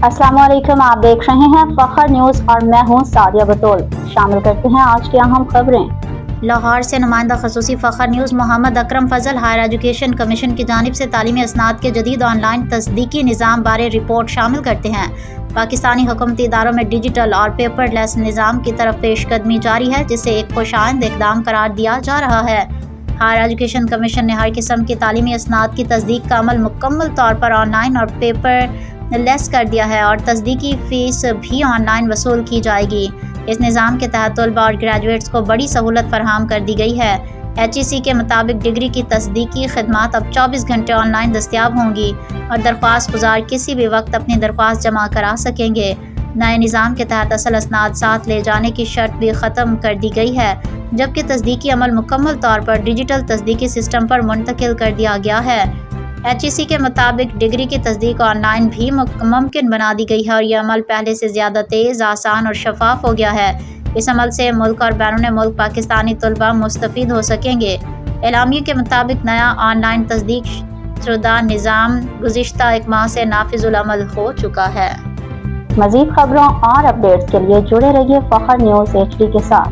अस्सलाम वालेकुम, आप देख रहे हैं फखर न्यूज़ और मैं हूं सादिया बतौल। शामिल करते हैं आज की अहम खबरें। लाहौर से नुमाइंदा खसूसी फखर न्यूज़ मोहम्मद अकरम फजल हायर एजुकेशन कमीशन की जानिब से तालीमी असनाद के जदीद ऑनलाइन तस्दीकी निज़ाम बारे रिपोर्ट शामिल करते हैं। पाकिस्तानी हुकूमती इदारों में डिजिटल और पेपरलेस निज़ाम की तरफ पेशकदमी जारी है, जिसे एक खुशाइंद इक़दाम करार दिया जा रहा है। हायर एजुकेशन कमीशन ने हर किस्म की तालीमी असनाद की तस्दीक का अमल मुकम्मल तौर पर ऑनलाइन और पेपर लेस कर दिया है और तस्दीकी फ़ीस भी ऑनलाइन वसूल की जाएगी। इस निज़ाम के तहत तलबा और ग्रेजुएट्स को बड़ी सहूलत फराहम कर दी गई है। HEC के मुताबिक डिग्री की तस्दीकी खदमात अब 24 घंटे ऑनलाइन दस्तियाब होंगी और दरख्वास्त गुजार किसी भी वक्त अपनी दरख्वास्त जमा करा सकेंगे। नए निज़ाम के तहत असल असनाद साथ ले जाने की शर्त भी ख़त्म कर दी गई है, जबकि तस्दीकी अमल मुकम्मल तौर पर डिजिटल तस्दीकी सिस्टम पर मुंतकिल कर दिया गया है। HEC के मुताबिक डिग्री की तस्दीक ऑनलाइन भी मुमकिन बना दी गई है और यह अमल पहले से ज़्यादा तेज़, आसान और शफाफ हो गया है। इस अमल से मुल्क और बैरून मुल्क पाकिस्तानी तलबा मुस्तफ़ीद हो सकेंगे। एलामिया के मुताबिक नया ऑनलाइन तस्दीक शुदा निज़ाम गुज़िश्ता एक माह से नाफिजुल अमल हो चुका है। मज़ीद खबरों और अपडेट्स के लिए जुड़े रहिए फखर न्यूज़ HD के साथ।